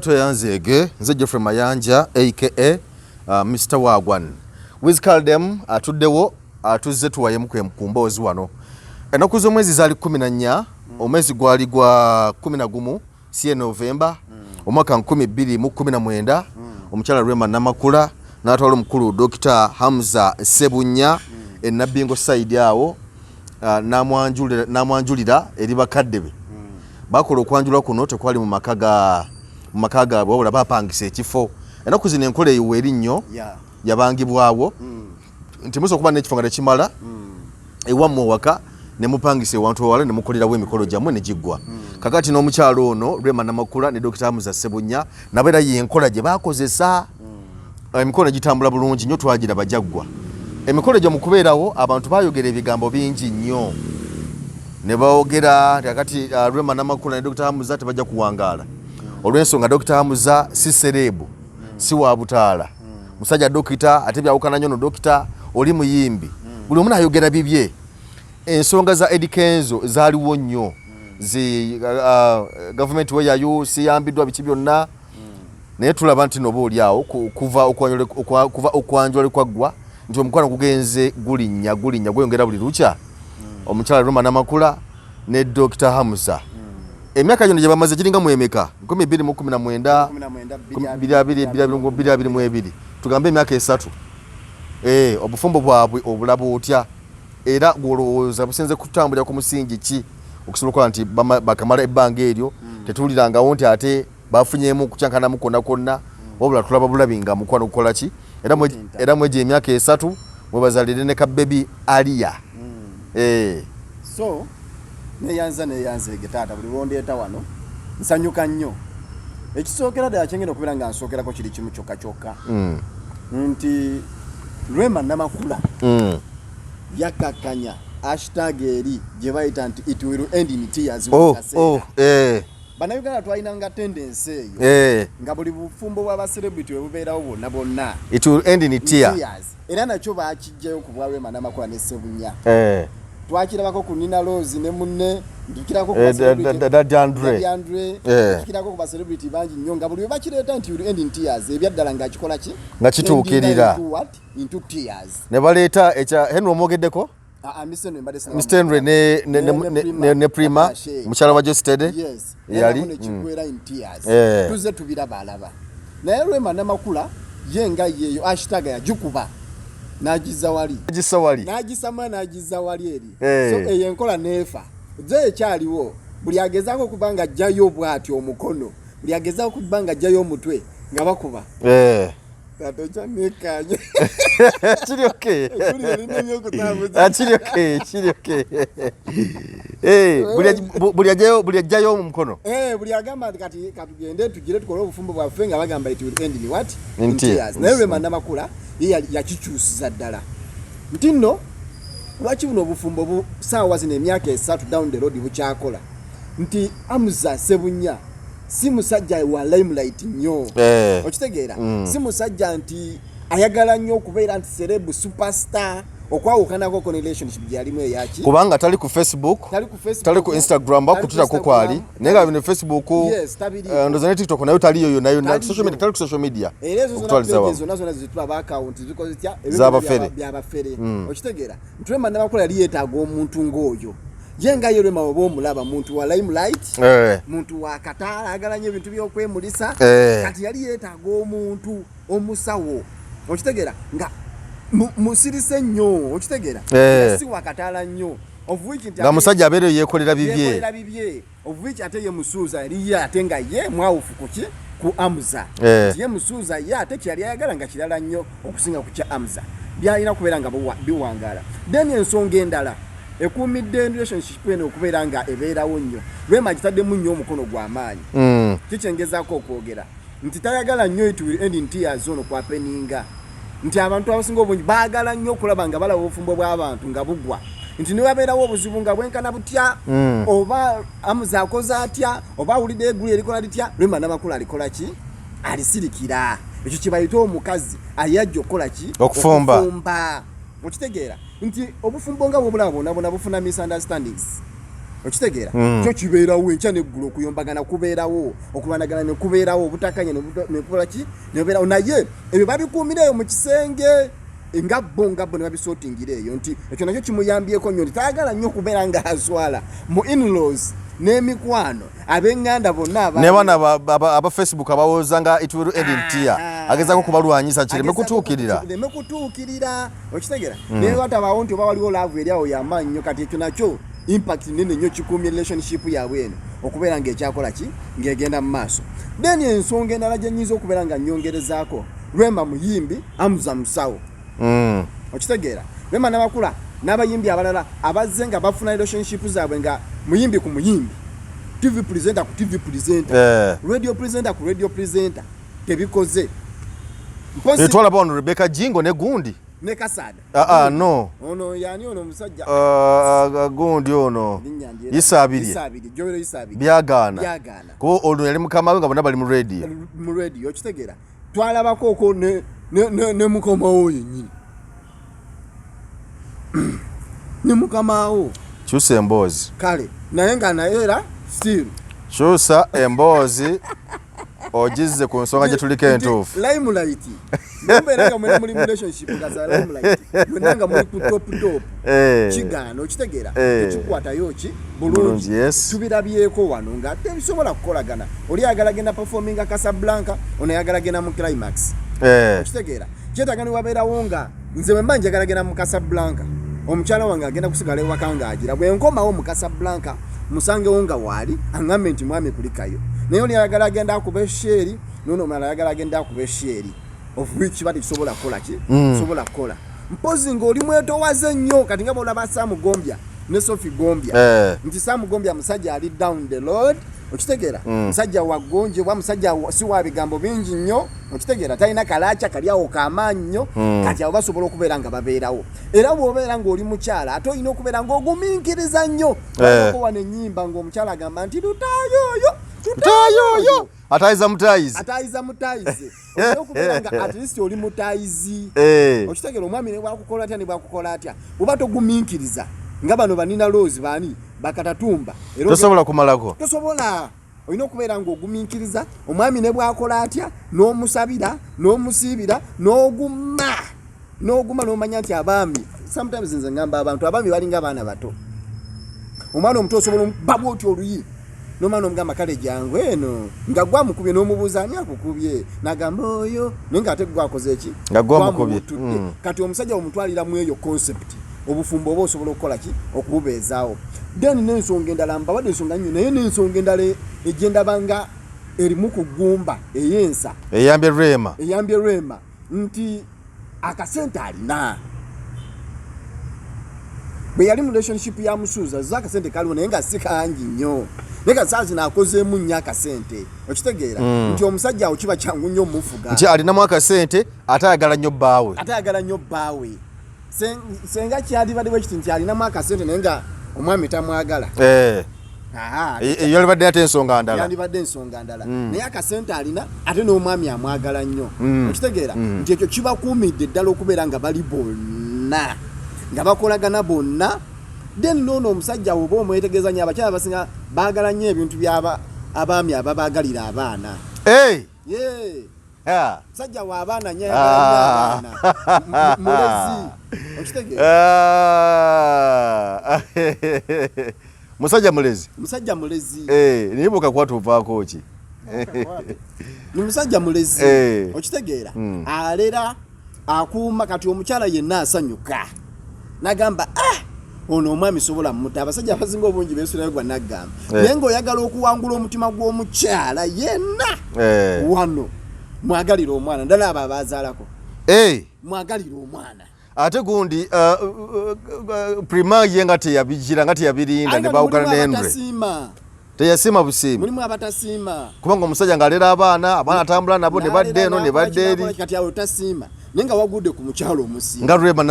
Toyanzege nze Geoffrey Mayanja aka Mr. Wagwan. Wiz Kaldem atuddewo atuzze tuwaye mukwe mkumbozi wano. Enaku z'omwezi zaali 14 omwezi gwali gwa 11 siye November omwaka 2019 omukyala Rema Namakula n'atwala omukulu Dr. HAMZA Sebunya enabingo side awo namwanjulira eri bakadde be. Bakola okwanjula kuno tekwali mu makaga wabula bapangisa ekifo. Enaku zino enkola eyo erinyo yabangibwawo nti muso kuba n'ekifo nga tekimala ewammwe waka ne mupangisa ewantu ewala ne mukolerawo emikolo gyammwe ne giggwa. Kakati n'omukyalo ono Rema Namakula ne Dr. HAMZA Sebunya nabo era yenkola gye bakozesa emikolo gitambula bulungi nnyo twagiraba jaggwa. Emikolo gyo mu kubeerawo abantu bayogera ebigambo bingi nnyo ne baogera kakati Rema Namakula ne Dr. HAMZA tebajja kuwangaala olw'ensonga Dr. HAMZA si serebu si wa butaala musajja dokita ate byawukana nnyo no dokita oli muyimbi buli omu ayogera bibye. Ensonga za Edikenzo zaaliwo nnyo gavumenti weyayo siyambiddwa biki byonna naye tulaba nti noba oli awo kuva okwanjula kwaggwa nti omukwano gugenze gulinnya gweyongera buli lukya. Omukyala Rema Namakula ne Dr. HAMZA emyaka gino gye bamaze giringa mu emeka 2019 2022 tugambe emyaka esatu. Obufumbo bwabwe obulaba otya era gwolowooza busenze kutambulira ku musingi ki okusobola nti bakamala ebbanga eryo tetuulirangawo nti ate bafunyeemu okukyankanamu konna wabula tulaba bulabi nga mukwano gukola ki era mwegyo emyaka esatu mwebazalire ne kabebi aliya. So neyanza egetaata buli lwondeeta wano nsanyuka nnyo. Ekisookera ddala kyengenda okubeera nga nsookerako kiri kimu kyokka nti Rema Namakula yakakanya hashtag eri gye bayita nti it will end in tears. Bannayuganda twalinanga tendensi eyo nga buli bufumbo bw'aba celebrity bwe bubeerawo bonna it will end in tears. Era nakyo baakijjayo ku bwa Rema Namakula ne Sebunya. Twakirabako ku Nina Rose ne munne ndikirako ku Andre ndikirako ku celebrity bangi nnyo nga buli bakireeta nti will end in tears ebyaddala nga kikola ki nga kituukirira into tears ne baleeta ekya Henry omogeddeko Mr. Henry ne Prima mukyala wa Jostede yali nekikwera in tears tuze tubiraba alaba naye Rema Namakula yenga yeyo hashtag yagikuba nagiza wali nagiza wali eri so eyenkola nefa ze ekyaliwo buli agezaako kubanga ajjayo bw'ati omukono buli agezaako kubanga ajjayo omutwe nga bakuba tato chanekanye kiri okay buli ajjayo omukono buli agamba kati katugende tugire tukole obufumbo bwaffe nga bagamba it will end in what in tears. Naye Rema Namakula yakikyusiza ddala nti nno lwaki buno obufumbo saawa zino emyaka esatu down the road bukyakola nti HAMZA Sebunya si musajja wa limelight nnyo okitegeera si musajja nti ayagala nnyo okubeera nti celeb superstar okwawukanako ko relationship gyalimu eyaki kubanga tali ku Facebook tali ku Instagram bakutulako kwali naye nga bino Facebook ndoza ne TikTok nayo taliyo nayo na social media tali ku social media okutwaliza wa zona zitulaba account ziko zitya byabafere okitegeera Rema Namakula yali yeetaaga omuntu ng'oyo yenga Rema oba omulaba muntu wa limelight muntu wa kataala agalanye ebintu by'okwemulisa kati yali yeetaaga omuntu omusawo okitegeera nga musirise nnyo okitegeera si wa kataala nnyo nga musajja abeereyo yeekolera bibye of which ate ye musuuza yali ye ate nga ye mwawufu ku HAMZA ye musuuza ye ate kyali ayagala nga kirala nnyo okusinga ku kya HAMZA byalina kubeera nga biwangaala. Then ensonga endala ekuumidde relationship eno okubeera nga ebeerawo nnyo Rema agitaddemu nnyo omukono gw'amaanyi kikyengezaako okwogera nti tayagala nnyo it will end in tears ono kwapeninga nti abantu abasinga obungi baagala nnyo okulaba nga balaba obufumbo bw'abantu nga bugwa nti ne wabeerawo obuzibu nga bwenkana butya oba HAMZA akoze atya oba awulidde eggulu erikola litya Rema Namakula alikola ki alisirikira ekyo kye bayita omukazi ayajja okukola ki okufumba okitegeera nti obufumbo nga bwobulaba bwonna bufuna misunderstandings okitegeera kyo kibeerawo enkya n'eggulu okuyombagana kubeerawo okubanagana ne kubeerawo obutakanya ne kukola ki ne kubeerawo naye ebyo babikuumireeyo mu kisenge ngabbo ne babisootingira eyo nti ekyo nakyo kimuyambyeko nnyo nti taagala nnyo okubeera nga aswala mu in-laws n'emikwano ab'eŋŋanda bonna ne bana aba Facebook abawooza nga it will end in tear agezaako kubalwanyisa kireme kutuukirira okitegeera naye watabaawo nti oba waliwo laavu eri awo y'amaanyi nnyo kati ekyo nakyo impact nene nnyo kikuumye relationship yaabwe eno okubeera ng'ekyakola ki ng'egenda mu maaso then ensonga endala gye nnyinza okubeera nga nnyongerezaako Rema muyimbi HAMZA musawo okitegeera Rema Namakula n'abayimbi abalala abazze nga bafuna relationship zaabwe nga muyimbi ku muyimbi TV presenter ku TV presenter radio presenter ku radio presenter tebikoze It's all about Rebecca Jingo ne gundi ne Kasada no ono yani ono musajja gundi ono Isabiri Joel Isabiri byagana ko ono yali mukama we nga bonna bali mu radio okitegeera twalabako ko ne mukama we nyini ne mukama wo kyusa emboozi kale naye nga naera still kyusa emboozi ogize ku nsonga gye tuliko entuufu limelight mbeera nga muli relationship nga limelight nga muli ku top kigaana okitegeera ekikwatayo ki bulungi tubirabyeko wano nga tebisobola kukolagana oli ayagala genda performinga Casablanca ono ayagala genda mu climax okitegeera kyetagani wabeerawo nga nze bwe mba njagala genda mu Casablanca omukyala wange agenda kusigala ewaka ng'agira bwe nkomawo mu Casablanca musangewo nga waali aŋŋambe nti mwami kulikayo naye oli ayagala agenda akuba esheeri nono omulala ayagala agenda akuba esheeri of which bati kisobola kukola ki kisobola kukola mpozi ng'oli mwetowaze nnyo kati nga bw'olaba Sam Gombya ne Sophie Gombya nti Sam Gombya musajja ali down the road okitegeera musajja waggonje wa musajja si wa bigambo bingi nnyo okitegeera talina kalaaca kali awo k'amaanyi nnyo kati abo basobola okubeera nga babeerawo era bw'obeera ng'oli mukyala ate olina okubeera ng'ogumiikiriza nnyo ko wano ennyimba ng'omukyala agamba nti tutaayoyo atayiza mutayize okubeera nga at least oli mutayizi okitegeera omwami ne bwakukola atya ne bwakukola atya bw'oba togumiikiriza nga bano banina Rose baani bakatatumba tosobola kumalako tosobola olina okubeera ng'ogumiikiriza omwami ne bwakola atya n'omusabira n'omusiibira n'oguma n'omanya nti abaami sometimes nze ngamba abantu abaami balinga abaana bato omwana omuto osobola babwa oti oluyi n'omwana omugamba kale jangu eno nga gwamukubye n'omubuuza ani akukubye n'agamba oyo naye nga ate gwakoze eki nga gwamukubye kati omusajja omutwalira mu eyo concept obufumbo oba osobola okukola ki okububeezaawo then n'ensonga endala mbabadde ensonga nnyo naye n'ensonga endala egyendabanga erimu ku ggumba ey'ensa eyambye Rema nti akasente alina bwe yali mu relationship ya musuuza zo akasente kaliwo naye nga si kangi nnyo naye nga saa zino akozeemu nnyo akasente okitegeera nti omusajja awo kiba kyangu nnyo mmufuga nti alinamu akasente ate ayagala nnyo bbaawe senga kyandibadde bwe kiti nti alinamu akasente naye nga omwami tamwagala yalibadde ate ensonga ndala naye akasente alina ate n'omwami amwagala nnyo okitegeera nti ekyo kibakuumidde ddala okubeera nga bali bonna nga bakolagana bonna then noono omusajja oba omwetegeeza nnyo abakyala basinga baagala nnyo ebintu by'abaami ababaagalira abaana musajja wa abaana nnyo ayagala nnyo abaana mulezi okitegeera musajja mulezi naye bwekakwatuuvaako ki ni musajja mulezi okitegeera alera akuuma kati omukyala yenna asanyuka nagamba ono omwami sobola muta abasajja abasinga obungi beesulayo gwa naggamba naye ng'oyagala okuwangula omutima gw'omukyala yenna wano mwagalira omwana ddala abo abazaalako mwagalira omwana ate gundi primaye nga teyabijira nga teyabirinda ne bawukana n'endre teyasiima busiimu mulimu abatasiima kubanga omusajja ng'alera abaana atambula nabo ne badde eno ne badde eri kati awo tasiima naye nga wagudde ku mukyalo omusiima nga Rema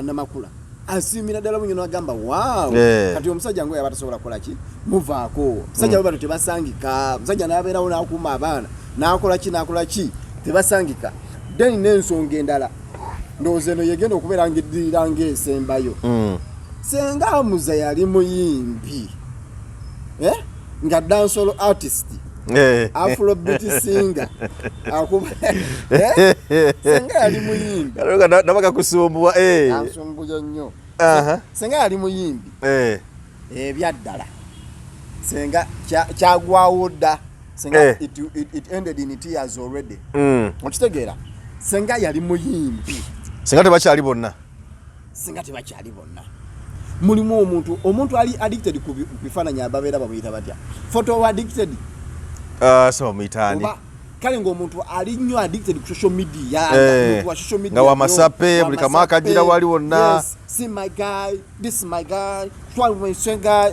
Namakula asiimira ddala bunyo n'agamba waawo kati omusajja ngo yaba tasobola kukola ki muvaako omusajja bwe bato tebasangika omusajja n'abeerawo n'akuuma abaana n'akola ki tebasangika then n'ensonga endala ndowooza eno yegenda okubeera ng'eddirira ng'esembayo senga HAMZA yali muyimbi nga dancehall artist Afrobeat singer akuba senga yali muyimbi nabaka kusumbwa ansumbuye nnyo senga yali muyimbi ebyaddala senga kyagwawo dda senga it ended in tears already okitegeera senga yali muyimbi senga tebakyali bonna mulimu omuntu ali addicted ku bifaananyi ababeera bamuyita batya photo addicted so muyitani kale ng'omuntu ali nnyo addicted ku social media nga wamasape buli kamu akagira wali wonna see my guy, this is my guy, twasenga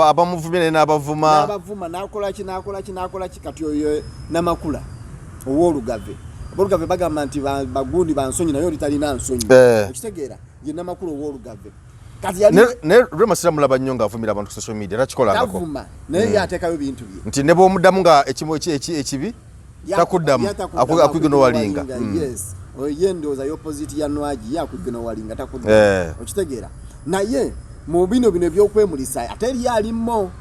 abamuvumye n'abavuma nakola ki kati oyo Namakula ow'olugave bagamba nti bagundi bansonyi naye litalina nsonyi okitegeera ye Namakula ow'olugave kati yali ne Rema siramulaba nnyo ng'avumira abantu ku social media takikolangako tavuma naye yateekayo bintu bye nti ne bw'omuddamu nga ekibi takuddamu akwigino walinga yes oye ndowooza y'opposite ya Nwagi yakwigino walinga takuddamu okitegeera naye mu bino ebyokwemulisa ate eri alimmo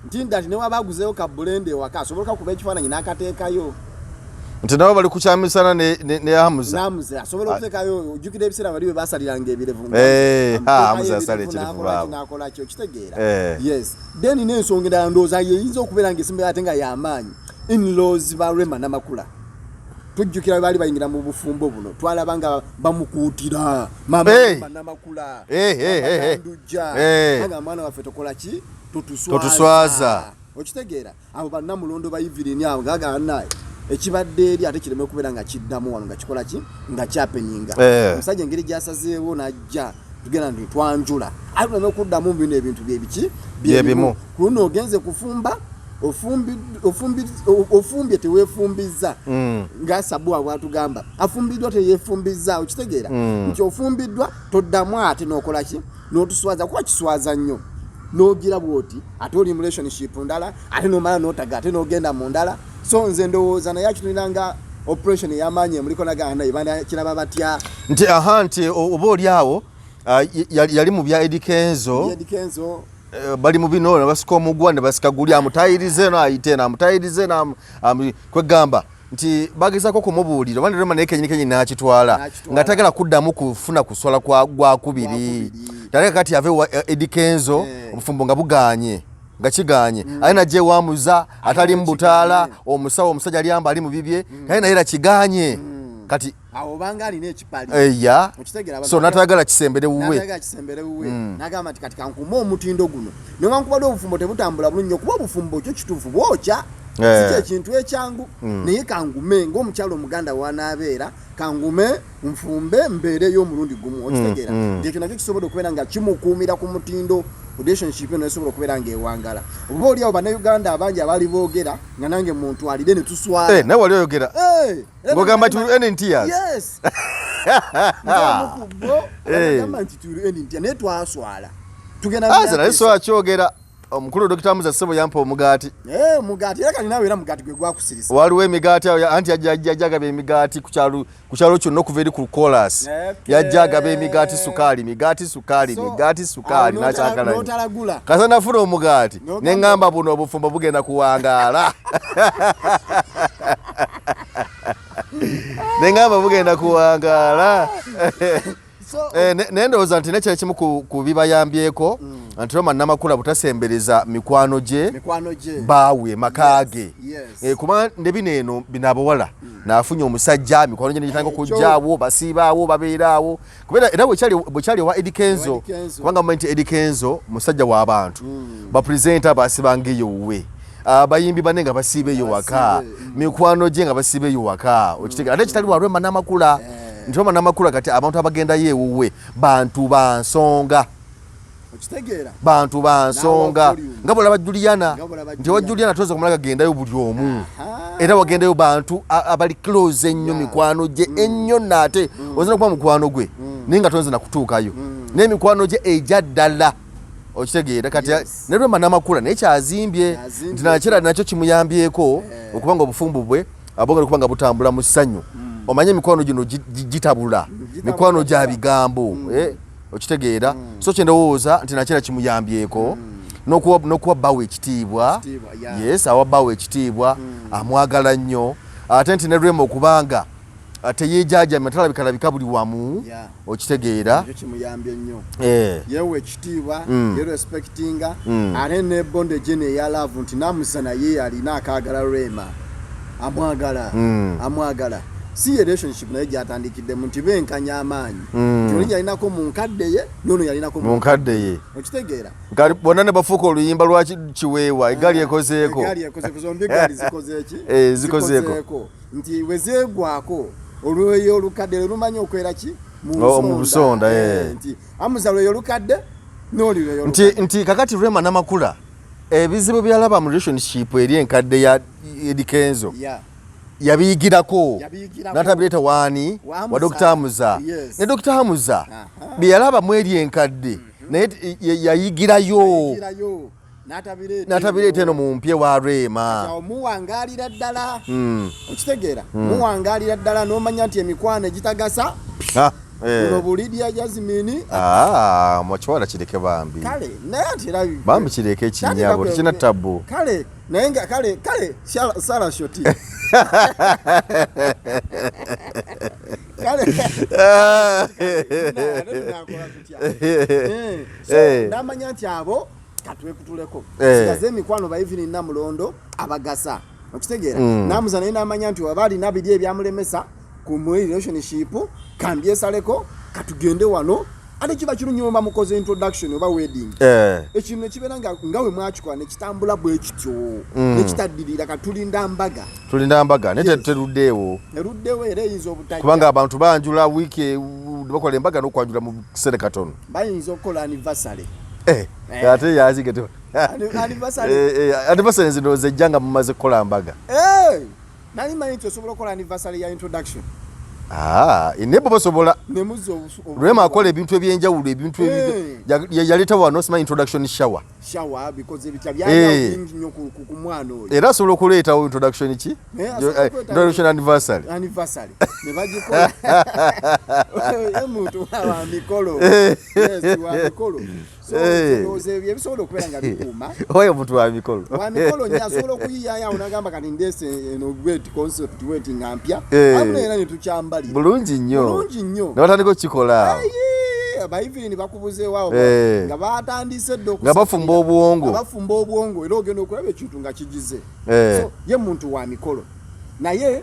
nti ndati ne waba aguzeewo ka bulende ewaka asobola kuba ekifaananyi n'akateekayo nti nabo bali kukyamisana ne HAMZA asobola okuteekayo ojjukira ebiseera bali bwe basaliranga ebirevu HAMZA asala ekirevu baabo nakola ki okitegeera yes then n'ensonga endala ndowooza yeyinza okubeera ng'esimba ate nga y'amaanyi in-laws ba Rema Namakula tujjukira bali bayingira mu bufumbo buno twalaba nga bamukuutira mama Namakula ndujja nga mwana waffe tokola ki totuswaza okitegeera abo bannamulondo bayivirini abo gaganaye ekibadde eri ate kireme okubeera nga kiddamu wano nga kikola ki nga kyapeninga omusajja engeri gyasazeewo najja tugenda nti twanjula ate tuleme okuddamu bino ebintu byebiki byebimu kuno ogenze kufumba ofumbye teweefumbiza nga Sabuwa bwatugamba afumbiddwa teyeefumbiza okitegeera nti ofumbiddwa toddamu ate n'okola ki n'otuswaza kuba kiswaza nnyo n'ogira bwoti ate oli mu relationship ndala ate n'omala n'otaga ate n'ogenda mu ndala so nze ndowooza naye akituniranga operation ey'amaanyi emuliko naganda ibana kiraba batya nti oba oli awo yali mu bya Edikenzo bali mu bino ne basika omugwa ne basika guli amutayirize no ayite na amutayirize na kwegamba nti bagezako kumubuulira bandi Rema naye kenyi n'akitwala nga tagala kuddamu kufuna kuswala gwa kubiri tale kati ave Edikenzo obufumbo nga buganye nga kiganye ayina je wamuza atali mbutaala omusawo omusajja aliyamba ali mu bibye ayina era kiganye kati awo banga alina ekipali so natagala kisembere wuwe nagamba nti kati kankuma omutindo guno newankubadde obufumbo tebutambula bulungi kuba obufumbo kyo kituufu bwokya si ekintu ekyangu naye kangume ng'omukyalo omuganda wanaabeera kangume nfumbe mbeereyo omulundi gumu okitegeera nti ekyo nakyo kisobola okubeera nga kimukuumira ku mutindo relationship eno esobola okubeera ng'ewangala oba oliawo bannayuganda abangi abaali boogera nga nange muntu alide ne tuswala naye wali oyogera ng'ogamba ti NNTs ntamukubbo agamba nti tuli NNT naye twaswala tugenda naye so akyogera omukulu Dr. HAMZA Ssebo yampa omugaati mugaati era kali nawe era mugaati gwe gwakusirisa waliwo emigaati anti yajjagaba emigaati ku kyalo kyonna okuva eri ku chorus yajjagaba emigaati sukaali n'akyagala kasa nafuna omugaati ne ngamba buno obufumbo bugenda kuwangaala Nendowooza nti nekyo ekimu ku bibayambyeko nti Rema Namakula butasembereza mikwano gye baawe makage kuba ne bino eno bino abawala naafunye omusajja mikwano gye negitanga okujjaawo basiibaawo babeeraawo kubera era bwekyali wa Edikenzo kubanga mumanyi nti Edikenzo musajja w'abantu bapresenta basibanga eyo wuwe abayimbi bane nga basiiba eyo waka mikwano gye nga basiiba eyo waka okitegeera ate ekitali wa Rema Namakula nti Rema Namakula kati abantu abagenda yeewuwe bantu bansonga nga bwolaba Juliana nti wa Juliana toza kumulaga gendayo buli omu era wagendayo bantu abali close ennyo mikwano gye ennyo naate ozina kuba mukwano gwe naye nga tonze nakutuukayo naye mikwano gye ejja ddala okitegeera kati ne Rema Namakula naye kyazimbye nti nakyo kimuyambyeko okubanga obufumbo bwe abongera okuba nga butambula mu ssanyu omanye mikwano gino gitabula mikwano gya bigambo okitegeera so kyendowooza nti nakira kimuyambyeko nokuwa bawe ekitiibwa yes awa bawe ekitiibwa amwagala nnyo ate nti ne Rema okubanga teyejaja matalabika buli wamu okitegeera kimuyambye nnyo yewe ekitiibwa ye respectinga ate ne bonde jene ya love nti namusana ye alina akagala Rema amwagala si relationship naye gyatandikidde mu nti benkanya amaanyi tuli yalinako mu nkadde ye nono yalinako mu nkadde ye okitegeera bonna ne bafuuka oluyimba lwa kiweewa egaali ekozeeko zombi egaali zikozeeki zikozeeko nti wezeegwako olweyo olukadde lumanya okwera ki mu busonda nti Hamza lweyo olukadde n'olweyo nti kakati Rema Namakula ebizibu byalaba mu relationship eri enkadde ya Edikenzo yabiyigirako n'atabireeta waani wa Dr. Hamza ne Dr. Hamza byalaba mu eri enkadde naye yayigirayo n'atabireeta eno mu mpye wa Rema muwangalira ddala okitegeera muwangalira ddala n'omanya nti emikwano egitagasa uno bulidya Jasmine mwakiwala kireke bambi kale naye atirabi bambi kireke ekinyabo tekina tabu kale naye nga kale sala shoti kale namanya nti abo katwekutuleko sigaze emikwano ba evening namulondo abagasa okitegeera namuza naye namanya nti wabali nabidi ebyamulemesa ku relationship kambyesaleko katugende wano ate kiba kirunyomba mukoze introduction oba wedding ekintu ekibera ngawe mwakikwa nekitambula bwe kityo nekitaddirira katulinda mbaga ne teruddeewo era eyinza obutajja kubanga abantu banjula wiiki bakola embaga n'okwanjula mu kiseera katono bayinza okukola anniversary ate yazigete anniversary zino zejja nga mumaze kukola mbaga nali manyi nti osobola okukola anniversary ya introduction inebo basobola Rema akola ebintu ebyenjawulo ebintu yaleta wano sima introduction shower because ebitya byali nnyo ku mwana oyo era asobola okuleetawo introduction ki introduction anniversary ne bagikola emuntu wa mikolo so ebisobola okubeera nga bikuuma oyo omuntu wa mikolo nya asobola okuyiyaya unagamba kati ndese eno great concept waiting ampya era netukyambalira bulungi nnyo nabatandika okukikola abaivini bakubuzeewo nga batandise dde nga bafumba obwongo era ogenda okulaba ekintu nga kigize so ye muntu wa mikolo naye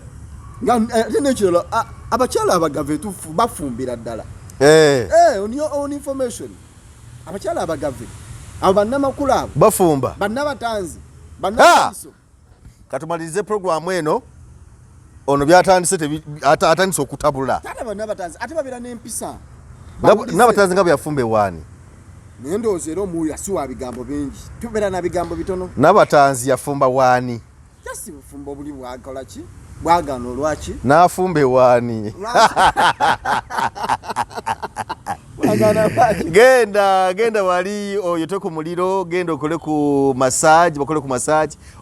nga nekirala abakyala abagave bafumbira ddala on information abakyala abagave abo bannamakula abo bafumba bannabatanzi bannaiso katumalirize programu eno ono byatandise atandise okutabula ate bannabatanzi ate babira n'empisa n'abatanzi nga byafumba ewaani naye ndowooza era omuwulira si wa bigambo bingi tubeera na bigambo bitono n'abatanzi yafumba waani jasi bufumba obuli bwakola ki bwagana olwaki n'afumba ewaani genda wali oyote ku muliro genda okole ku massage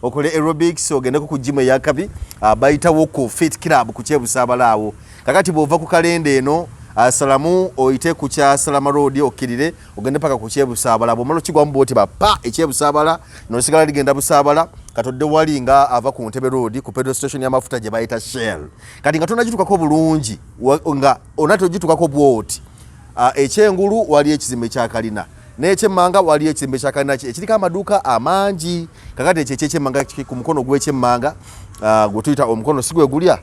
okole aerobics ogende ku gym eyakabi bayitawo ku fit club ku Kyebusaabala awo kakati bwova ku kalenda eno salamu oyite ku kya Salama Road okirire ogende paka ku Kyebusaabala bomalo kigwa mu boti bapa Kyebusaabala nosigala ligenda Busaabala katodde wali nga ava ku Ntebe Road ku petrol station ya mafuta gye bayita Shell kati nga tonagituukako bulungi nga onatojituukako bwoti ekyengulu wali ekizimbe kyakalina n'ekyemmanga wali ekizimbe kyakalina ekiriko amaduuka amangi kakati ekyo ekyemmanga ku mukono gw'ekyemmanga gwe tuyita omukono si gwe gulya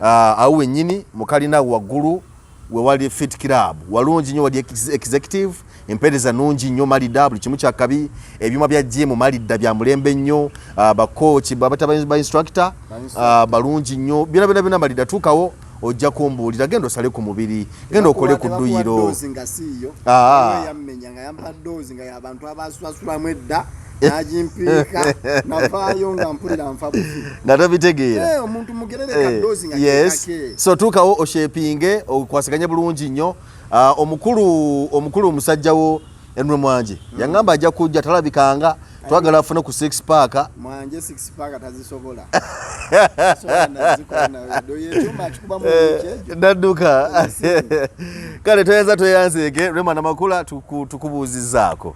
awo wennyini mukalina waggulu we wali fit club walungi nnyo wali executive empeereza nnungi nnyo malidda buli kimu kyakabi ebyuma bya gym malidda bya mulembe nnyo bakochi babata ba instructor balungi nnyo byonna malidda tuukawo ojja kumbuulira genda osale ku mubiri genda okole ku dduyiro yammenya nga yampa doozi nga yabantu abasulamu edda najimpiika navaayo nga mpulira nfa bufi nga tobitegeera omuntu mugerereka doozi nga kake so tuukawo oshepinge okwasiganye bulungi nnyo omukulu omusajjawo enwe mwanje yaŋŋamba ajja kujja talabikanga twagala afune ku 6 pack mwanje 6 pack tazisobola nadduka kale toyinza tweyanzeeke Rema Namakula tukubuuzizaako